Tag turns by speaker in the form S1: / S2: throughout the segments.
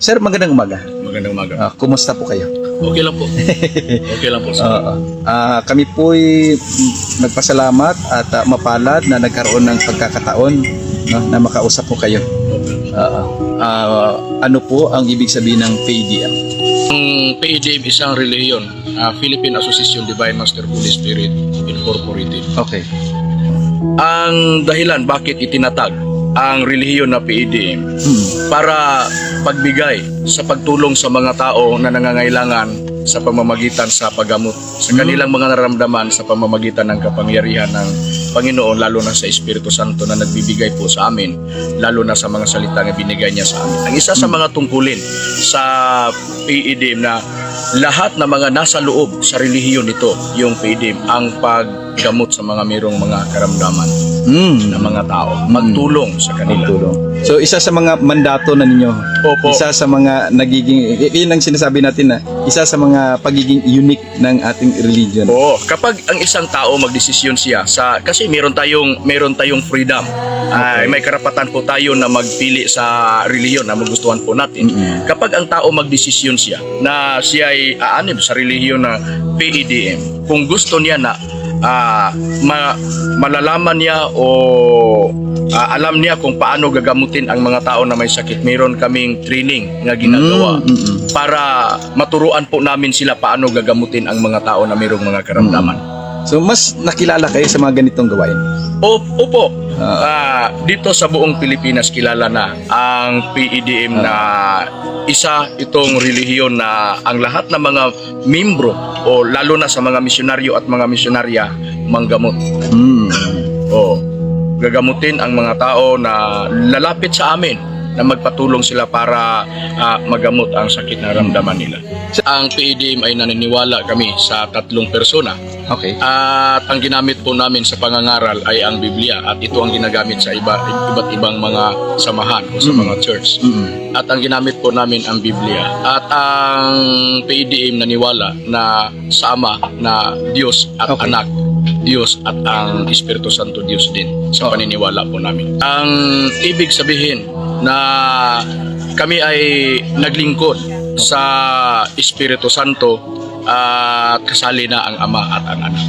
S1: Sir, magandang umaga.
S2: Magandang umaga.
S1: Kumusta po kayo?
S2: Okay lang po. Okay lang po. Sir.
S1: Kami po'y nagpasalamat at mapalad na nagkaroon ng pagkakataon, no, na makausap po kayo. Ano po ang ibig sabihin ng PDM?
S2: Ang PDM isang relihiyon, Philippine Association Divine Master Holy Spirit Incorporated.
S1: Okay.
S2: Ang dahilan bakit itinatag ang relihiyon na PDM para pagbigay sa pagtulong sa mga tao na nangangailangan sa pamamagitan sa paggamot sa kanilang mga nararamdaman sa pamamagitan ng kapangyarihan ng Panginoon, lalo na sa Espiritu Santo na nagbibigay po sa amin, lalo na sa mga salita na binigay niya sa amin. Ang isa sa mga tungkulin sa PDM na lahat na mga nasa loob sa relihiyon nito, yung PDM, ang paggamot sa mga mayroong mga karamdaman na mga tao, magtulong sa kanila.
S1: So, isa sa mga mandato na ninyo,
S2: Opo.
S1: isa sa mga nagiging, yun ang sinasabi natin na, isa sa mga pagiging unique ng ating religion.
S2: Oo, kapag ang isang tao magdesisyon siya kasi meron tayong freedom. Ay, may karapatan po tayo na magpili sa relihiyon na magustuhan po natin. Kapag ang tao magdesisyon siya na siya ay aanib sa relihiyon na PDM, kung gusto niya na malalaman niya o alam niya kung paano gagamutin ang mga tao na may sakit, meron kaming training na ginagawa para maturuan po namin sila paano gagamutin ang mga tao na mayroong mga karamdaman.
S1: So, mas nakilala kayo sa mga ganitong gawain?
S2: Opo. Dito sa buong Pilipinas kilala na ang PDM na isa itong relihiyon na ang lahat ng mga membro o lalo na sa mga misyonaryo at mga misyonarya manggamot. Gagamutin ang mga tao na lalapit sa amin na magpatulong sila para magamot ang sakit na ramdaman nila. Ang PDM ay naniniwala kami sa 3 persona.
S1: Okay.
S2: At ang ginamit po namin sa pangangaral ay ang Biblia, at ito ang ginagamit sa iba't ibang mga samahan o sa mga church. At ang ginamit po namin ang Biblia. At ang PDM naniwala na sa Ama na Diyos at Anak Diyos at ang Espiritu Santo Diyos din sa paniniwala po namin. Ang ibig sabihin na kami ay naglingkod sa Espiritu Santo at kasali na ang Ama at ang Anak.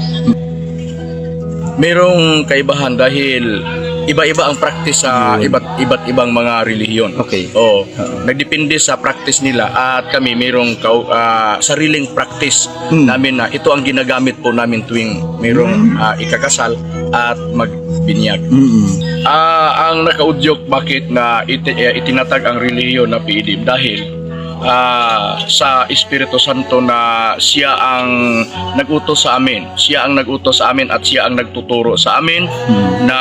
S2: Merong kaibahan dahil iba-iba ang practice sa iba't ibang mga relihiyon.
S1: Okay.
S2: Nagdepende sa practice nila, at kami mayroong sariling practice namin na ito ang ginagamit po namin tuwing mayroong ikakasal at magbinyag. Ang nakaudyok bakit na itinatag ang relihiyon na PDM dahil sa Espiritu Santo na siya ang nag-utos sa amin. Siya ang nag-utos sa amin at siya ang nagtuturo sa amin na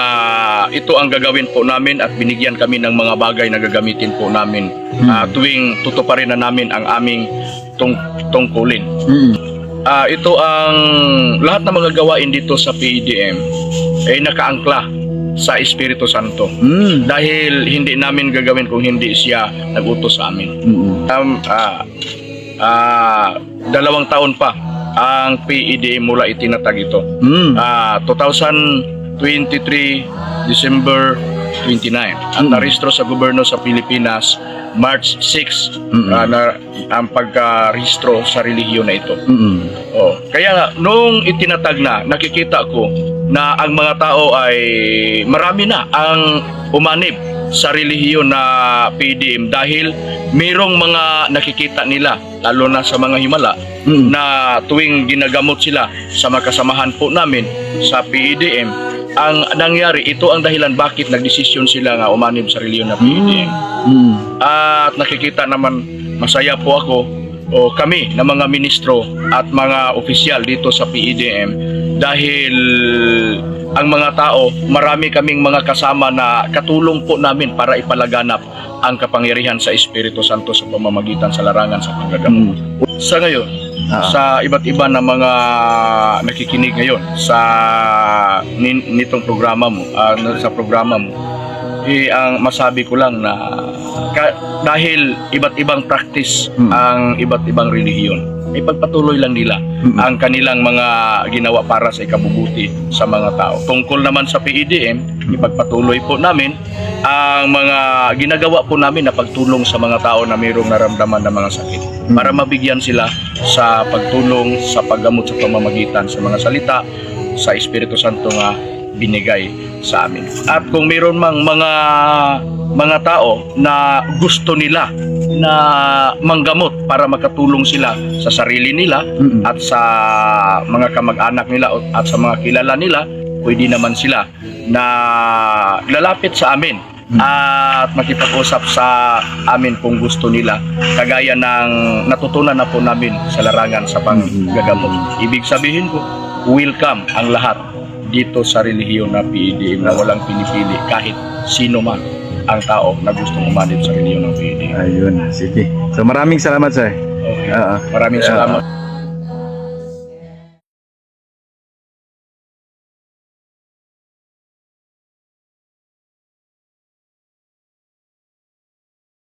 S2: ito ang gagawin po namin, at binigyan kami ng mga bagay na gagamitin po namin tuwing tutuparin na namin ang aming tungkulin. Ito ang lahat ng mga gawain dito sa PDM ay nakaangkla sa Espiritu Santo. Dahil hindi namin gagawin kung hindi siya nag-utos sa amin. 2 taon pa ang PDM mula itinatag ito. 2023 December 29 at narehistro sa gobyerno sa Pilipinas March 6 na ang pagkarehistro sa relihiyon na ito. Kaya nung itinatag na, nakikita ko na ang mga tao ay marami na ang umanib sa relihiyon na PDM dahil mayroong mga nakikita nila, lalo na sa mga himala, na tuwing ginagamot sila sa makasamahan po namin sa PDM, ang nangyari, ito ang dahilan bakit nagdesisyon sila nga umanib sa relihiyon na PDM. At nakikita naman, masaya po ako o kami na mga ministro at mga opisyal dito sa PDM dahil ang mga tao, marami kaming mga kasama na katulong po namin para ipalaganap ang kapangyarihan sa Espiritu Santo sa pamamagitan sa larangan sa paggagamot. Sa ngayon, sa iba't iba na mga nakikinig ngayon sa nitong programa mo, ang masabi ko lang na dahil iba't ibang practice ang iba't ibang relihiyon, ipagpatuloy lang nila ang kanilang mga ginawa para sa ikabubuti sa mga tao. Tungkol naman sa PDM, ipagpatuloy po namin ang mga ginagawa po namin na pagtulong sa mga tao na mayroong naramdaman ng mga sakit para mabigyan sila sa pagtulong sa paggamot sa pamamagitan sa mga salita sa Espiritu Santo nga binigay sa amin. At kung mayroon mang mga tao na gusto nila na manggamot para makatulong sila sa sarili nila at sa mga kamag-anak nila at sa mga kilala nila, pwede naman sila na lalapit sa amin at makipag-usap sa amin kung gusto nila, kagaya ng natutunan na po namin sa larangan sa panggagamot. Ibig sabihin ko, welcome ang lahat dito sa relihiyon na PDM na walang pinipili kahit sino man ang tao na gustong umanib sa relihiyon ng PDM.
S1: Ayun, sige. So maraming salamat, sir.
S2: Okay. Maraming salamat.